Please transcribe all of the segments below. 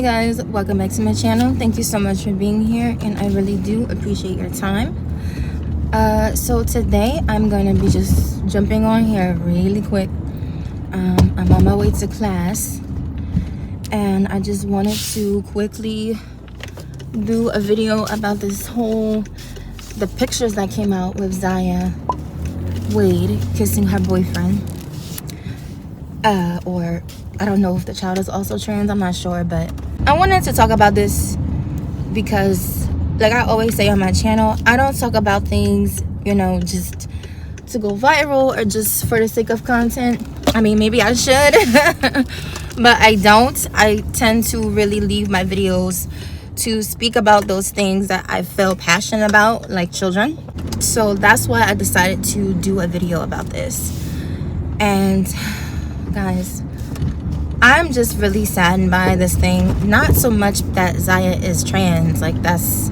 guys, welcome back to my channel. Thank you so much for being here, and I really do appreciate your time. So today I'm going to be just jumping on here really quick. I'm on my way to class, and I just wanted to quickly do a video about the pictures that came out with Zaya Wade kissing her boyfriend. Or I don't know if the child is also trans, I'm not sure, but I wanted to talk about this because, like I always say on my channel, I don't talk about things, just to go viral or just for the sake of content. I mean, maybe I should, but I don't. I tend to really leave my videos to speak about those things that I feel passionate about, like children. So that's why I decided to do a video about this. And guys, I'm just really saddened by this thing. Not so much that Zaya is trans, like that's,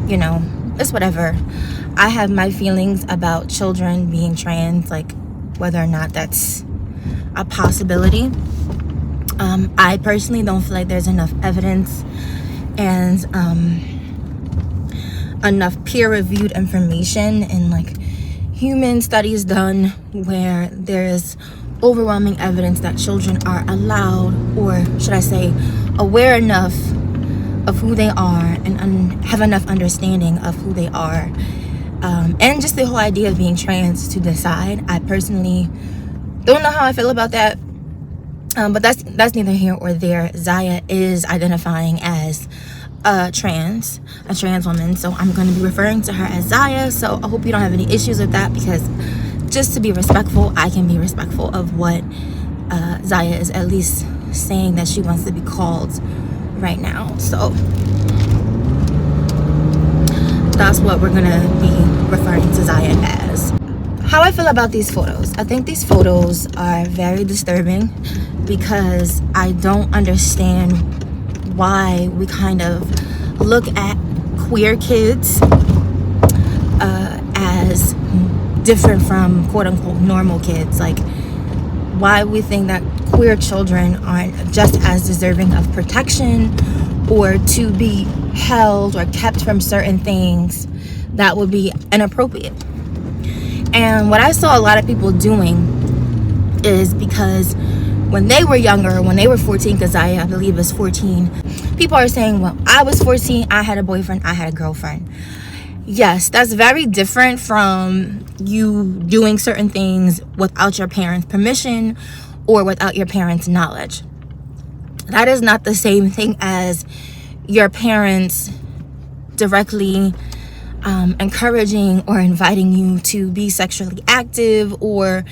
it's whatever. I have my feelings about children being trans, like whether or not that's a possibility. I personally don't feel like there's enough evidence and enough peer-reviewed information and like human studies done where there is overwhelming evidence that children are allowed, or should I say aware enough of who they are and have enough understanding of who they are, and just the whole idea of being trans to decide. I personally don't know how I feel about that, but that's neither here or there. Zaya is identifying as a trans woman, so I'm going to be referring to her as Zaya. So I hope you don't have any issues with that, because just to be respectful, I can be respectful of what Zaya is at least saying that she wants to be called right now. So that's what we're gonna be referring to Zaya as. How I feel about these photos. I think these photos are very disturbing because I don't understand why we kind of look at queer kids as different from quote-unquote normal kids. Like, why we think that queer children aren't just as deserving of protection or to be held or kept from certain things that would be inappropriate. And what I saw a lot of people doing is, because when they were younger, when they were 14, because I believe was 14, people are saying, well, I was 14, I had a boyfriend, I had a girlfriend. Yes, that's very different from you doing certain things without your parents' permission or without your parents' knowledge. That is not the same thing as your parents directly encouraging or inviting you to be sexually active or,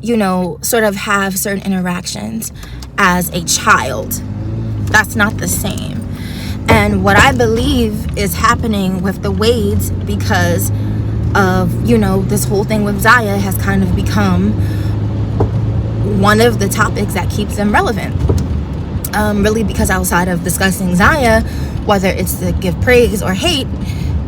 sort of have certain interactions as a child. That's not the same. And what I believe is happening with the Wades, because of, this whole thing with Zaya has kind of become one of the topics that keeps them relevant. Really, because outside of discussing Zaya, whether it's to give praise or hate,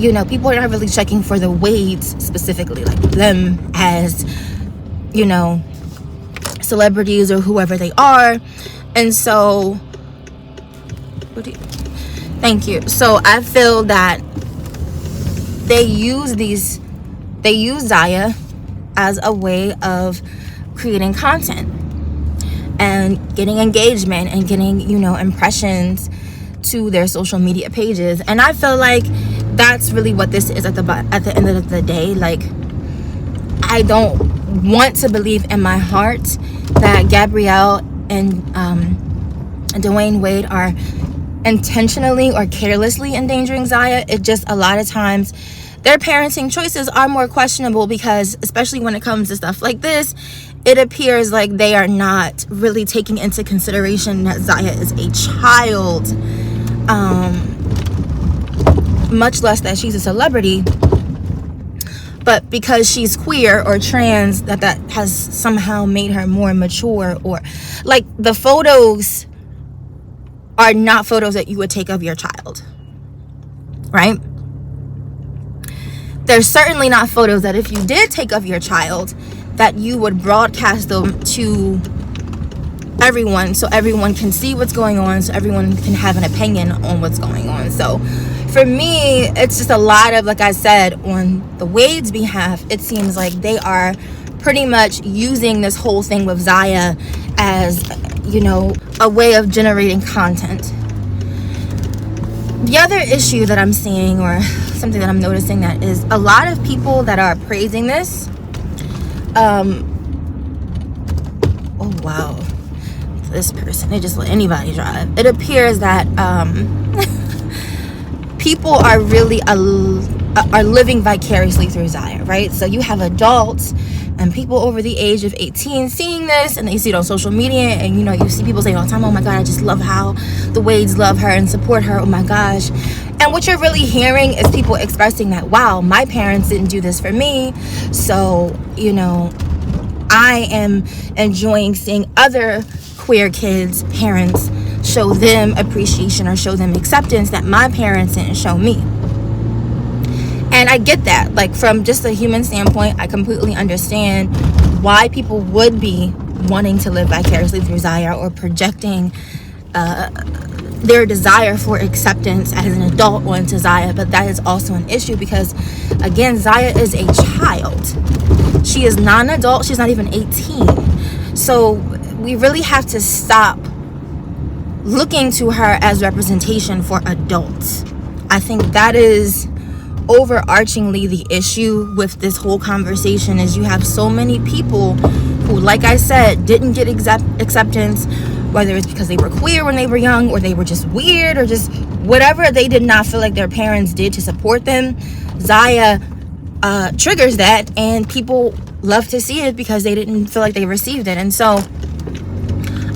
people are not really checking for the Wades specifically, like them as, celebrities or whoever they are. And so, thank you. So I feel that they use Zaya as a way of creating content and getting engagement and getting, impressions to their social media pages. And I feel like that's really what this is at the end of the day. Like, I don't want to believe in my heart that Gabrielle and Dwayne Wade are intentionally or carelessly endangering Zaya. It just, a lot of times their parenting choices are more questionable, because especially when it comes to stuff like this, it appears like they are not really taking into consideration that Zaya is a child, much less that she's a celebrity. But because she's queer or trans, that has somehow made her more mature, or like the photos are not photos that you would take of your child, right? There's certainly not photos that if you did take of your child that you would broadcast them to everyone, so everyone can see what's going on, so everyone can have an opinion on what's going on. So for me, it's just a lot of, like I said, on the Wade's behalf, it seems like they are pretty much using this whole thing with Zaya as, you know, a way of generating content. The other issue that I'm seeing, or something that I'm noticing, that is a lot of people that are praising this, oh wow, this person, they just let anybody drive. It appears that people are really are living vicariously through Zaya, right? So you have adults and people over the age of 18 seeing this, and they see it on social media, and you know, you see people saying all the time, oh my god, I just love how the Wades love her and support her, oh my gosh. And what you're really hearing is people expressing that, wow, my parents didn't do this for me, so, you know, I am enjoying seeing other queer kids' parents show them appreciation or show them acceptance that my parents didn't show me. And I get that. Like, from just a human standpoint, I completely understand why people would be wanting to live vicariously through Zaya, or projecting their desire for acceptance as an adult onto Zaya. But that is also an issue because, again, Zaya is a child. She is not an adult. She's not even 18. So we really have to stop looking to her as representation for adults. I think that is overarchingly the issue with this whole conversation, is you have so many people who, like I said, didn't get acceptance, whether it's because they were queer when they were young, or they were just weird, or just whatever they did not feel like their parents did to support them. Zaya triggers that, and people love to see it because they didn't feel like they received it. And so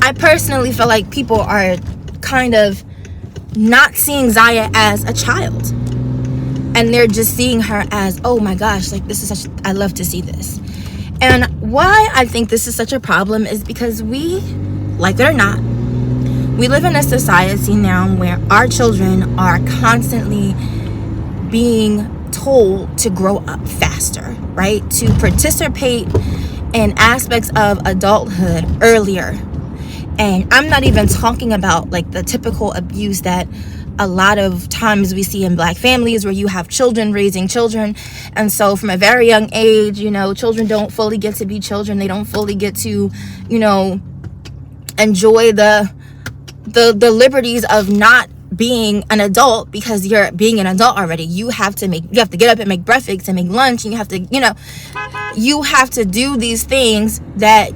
I personally feel like people are kind of not seeing Zaya as a child, and they're just seeing her as, oh my gosh, like, this is such, I love to see this. And why I think this is such a problem is because we, like it or not, we live in a society now where our children are constantly being told to grow up faster, right? To participate in aspects of adulthood earlier. And I'm not even talking about like the typical abuse that a lot of times we see in Black families, where you have children raising children, and so from a very young age, you know, children don't fully get to be children. They don't fully get to, you know, enjoy the liberties of not being an adult, because you're being an adult already. You have to get up and make breakfast and make lunch, and you have to, you know, you have to do these things that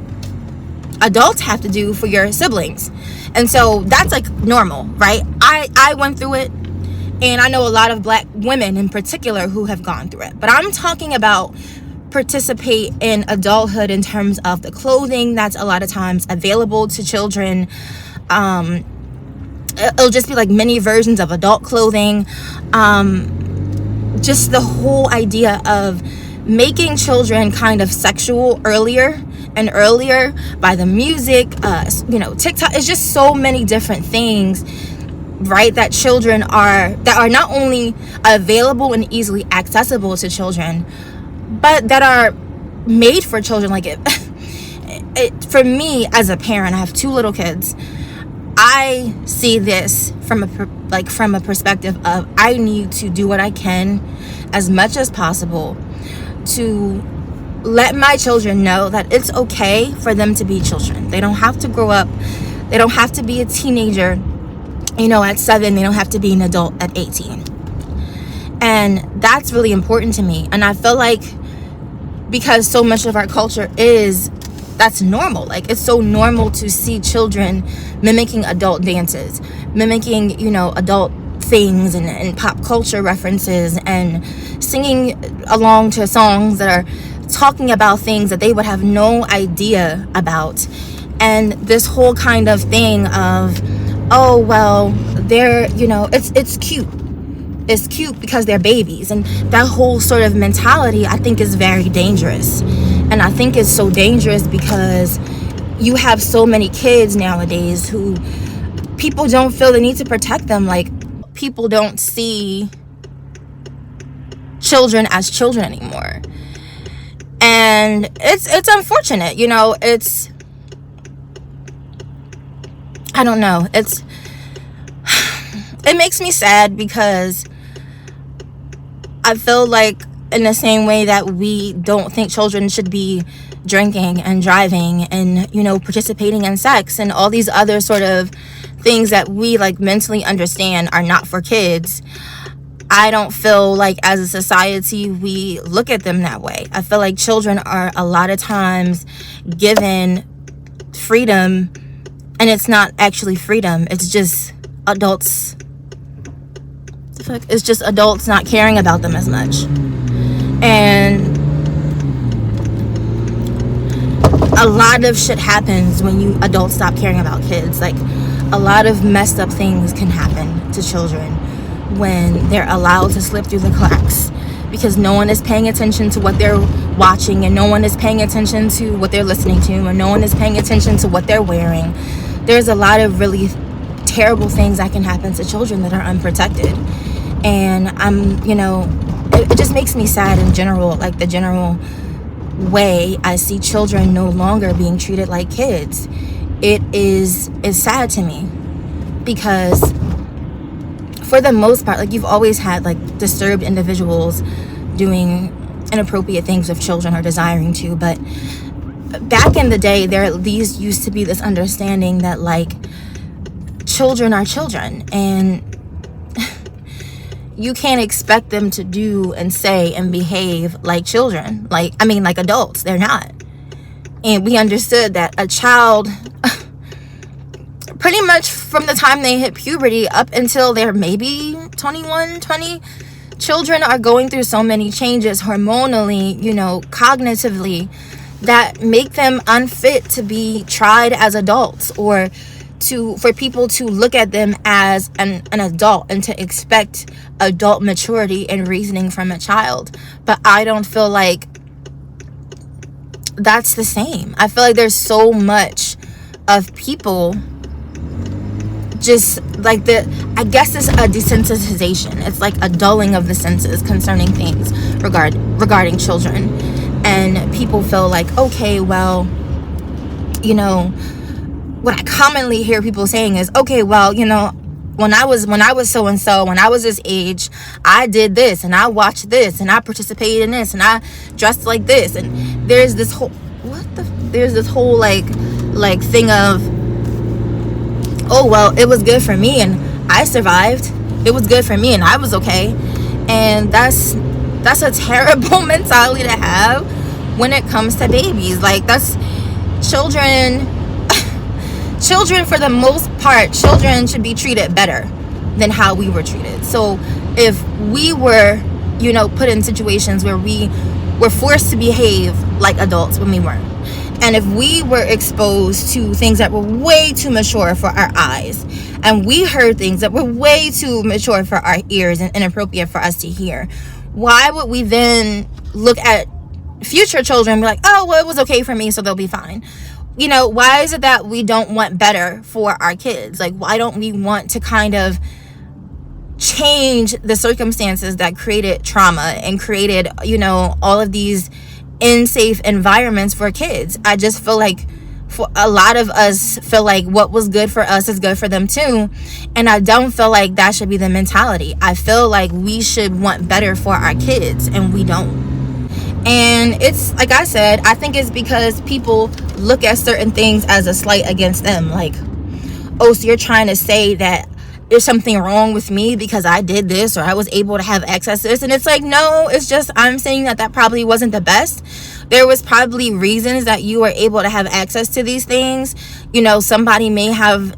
adults have to do for your siblings. And so that's like normal, right? I went through it, and I know a lot of Black women in particular who have gone through it. But I'm talking about participate in adulthood in terms of the clothing that's a lot of times available to children. It'll just be like mini versions of adult clothing. Just the whole idea of making children kind of sexual earlier and earlier by the music, you know, TikTok. It's just so many different things, right, that children are not only available and easily accessible to children, but that are made for children. Like it for me as a parent, I have 2 little kids. I see this from a perspective of, I need to do what I can as much as possible to let my children know that it's okay for them to be children. They don't have to grow up. They don't have to be a teenager, you know, at 7. They don't have to be an adult at 18. And that's really important to me. And I feel like because so much of our culture that's normal. Like, it's so normal to see children mimicking adult dances, mimicking, you know, adult things and pop culture references, and singing along to songs that are talking about things that they would have no idea about. And this whole kind of thing of, oh, well, they're, you know, it's cute. It's cute because they're babies. And that whole sort of mentality, I think, is very dangerous. And I think it's so dangerous because you have so many kids nowadays who people don't feel the need to protect them. Like, people don't see children as children anymore. And it's unfortunate, you know. It's I don't know. It makes me sad because I feel like in the same way that we don't think children should be drinking and driving and, you know, participating in sex and all these other sort of things that we like mentally understand are not for kids, I don't feel like as a society we look at them that way. I feel like children are a lot of times given freedom, and it's not actually freedom. It's just adults. It's just adults not caring about them as much. And a lot of shit happens when you adults stop caring about kids. Like, a lot of messed up things can happen to children when they're allowed to slip through the cracks because no one is paying attention to what they're watching, and no one is paying attention to what they're listening to, and no one is paying attention to what they're wearing. There's a lot of really terrible things that can happen to children that are unprotected. And it just makes me sad in general, like the general way I see children no longer being treated like kids. It's sad to me because for the most part, like, you've always had like disturbed individuals doing inappropriate things with children or desiring to, but back in the day these used to be this understanding that like children are children and you can't expect them to do and say and behave like children, like adults. They're not. And we understood that a child pretty much from the time they hit puberty up until they're maybe 21, 20, children are going through so many changes hormonally, cognitively, that make them unfit to be tried as adults, or for people to look at them as an adult and to expect adult maturity and reasoning from a child. But I don't feel like that's the same. I feel like there's so much of people just like I guess it's a desensitization. It's like a dulling of the senses concerning things regarding children. And people feel like, okay, well, what I commonly hear people saying is, okay, well, when I was so-and-so, when I was this age, I did this and I watched this and I participated in this and I dressed like this. And there's this whole like thing of, oh, well, it was good for me and I survived. It was good for me and I was okay. And that's a terrible mentality to have when it comes to babies. Like, that's children for the most part. Children should be treated better than how we were treated. So if we were put in situations where we were forced to behave like adults when we weren't, and if we were exposed to things that were way too mature for our eyes, and we heard things that were way too mature for our ears and inappropriate for us to hear, why would we then look at future children and be like, oh, well, it was okay for me, so they'll be fine? Why is it that we don't want better for our kids? Like, why don't we want to kind of change the circumstances that created trauma and created, all of these unsafe environments for kids? I just feel like for a lot of us feel like what was good for us is good for them too. And I don't feel like that should be the mentality. I feel like we should want better for our kids, and we don't. And it's like I said, I think it's because people look at certain things as a slight against them. Like, oh, so you're trying to say that there's something wrong with me because I did this or I was able to have access to this. And it's like, no, it's just I'm saying that probably wasn't the best. There was probably reasons that you were able to have access to these things. Somebody may have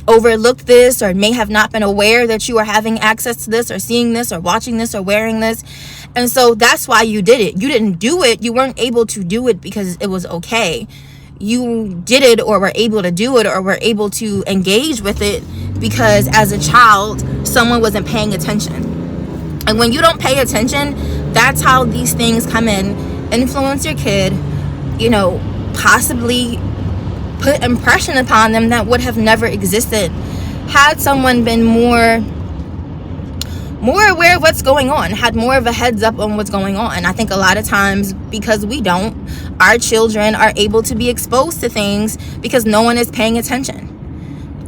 overlooked this or may have not been aware that you were having access to this or seeing this or watching this or wearing this. And so that's why you did it. You didn't do it. You weren't able to do it because it was okay. You did it or were able to do it or were able to engage with it because as a child, someone wasn't paying attention. And when you don't pay attention, that's how these things come in, influence your kid, possibly put impression upon them that would have never existed had someone been more aware of what's going on, had more of a heads up on what's going on. I think a lot of times, because we don't, our children are able to be exposed to things because no one is paying attention.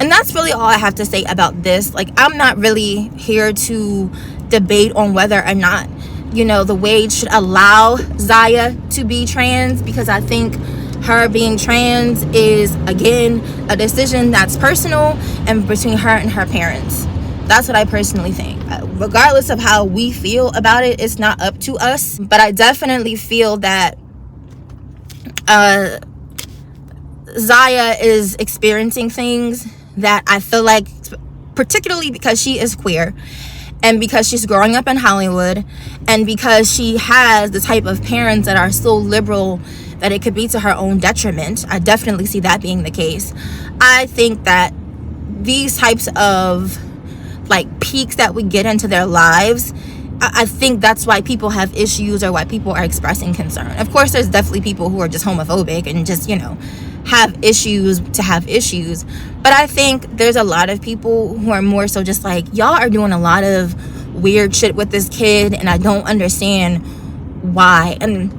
And that's really all I have to say about this. Like, I'm not really here to debate on whether or not, you know, the wage should allow Zaya to be trans, because I think her being trans is, again, a decision that's personal and between her and her parents. That's what I personally think. Regardless of how we feel about it, it's not up to us. But I definitely feel that Zaya is experiencing things that I feel like, particularly because she is queer and because she's growing up in Hollywood and because she has the type of parents that are so liberal that it could be to her own detriment. I definitely see that being the case. I think that these types of like peaks that we get into their lives, I think that's why people have issues or why people are expressing concern. Of course, there's definitely people who are just homophobic and just, you know, have issues to have issues. But I think there's a lot of people who are more so just like, y'all are doing a lot of weird shit with this kid and I don't understand why. And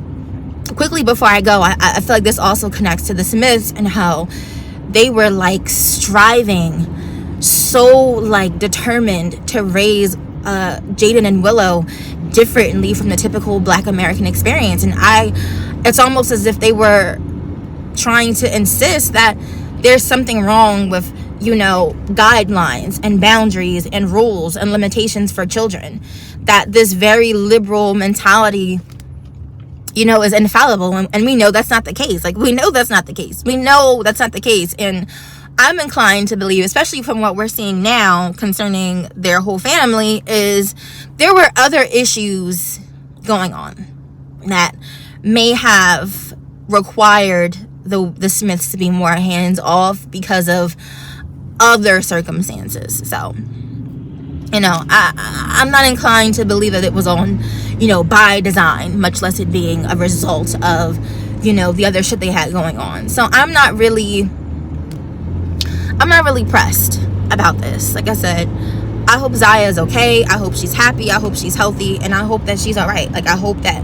quickly before I go, I feel like this also connects to the Smiths and how they were like striving, so like determined to raise Jaden and Willow differently from the typical Black American experience. And it's almost as if they were trying to insist that there's something wrong with, you know, guidelines and boundaries and rules and limitations for children, that this very liberal mentality, you know, is infallible. And we know that's not the case. Like, we know that's not the case. We know that's not the case. And I'm inclined to believe, especially from what we're seeing now concerning their whole family, is there were other issues going on that may have required the Smiths to be more hands off because of other circumstances. So, you know, I'm not inclined to believe that it was on, you know, by design, much less it being a result of, you know, the other shit they had going on. So I'm not really pressed about this. Like I said, I hope Zaya is okay. I hope she's happy. I hope she's healthy, and I hope that she's all right. Like, I hope that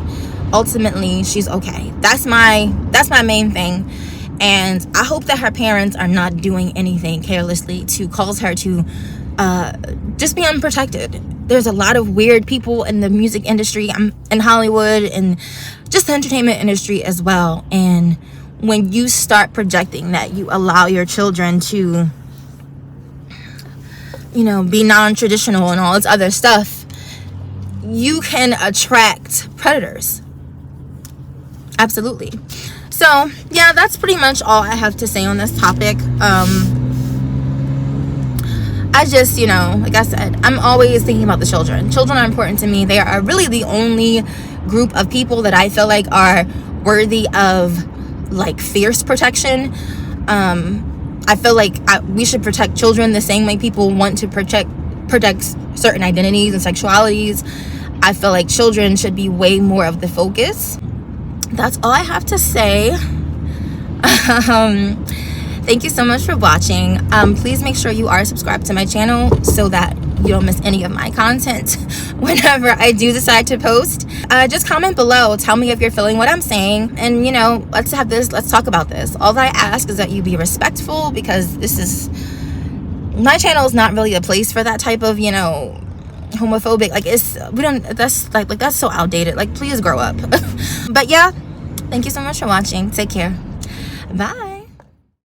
ultimately she's okay. That's my main thing. And I hope that her parents are not doing anything carelessly to cause her to just be unprotected. There's a lot of weird people in the music industry, in Hollywood, and just the entertainment industry as well. And when you start projecting that you allow your children to, you know, be non-traditional and all this other stuff, you can attract predators. Absolutely. So, yeah, that's pretty much all I have to say on this topic. I just, you know, like I said, I'm always thinking about the children. Children are important to me. They are really the only group of people that I feel like are worthy of, like, fierce protection. I feel like we should protect children the same way people want to protect certain identities and sexualities. I feel like children should be way more of the focus. That's all I have to say. Thank you so much for watching. Please make sure you are subscribed to my channel so that you don't miss any of my content whenever I do decide to post. Just comment below. Tell me if you're feeling what I'm saying. And, you know, let's talk about this. All that I ask is that you be respectful, because my channel is not really a place for that type of, you know, homophobic, like, that's so outdated. Like, please grow up. But yeah, thank you so much for watching. Take care. Bye.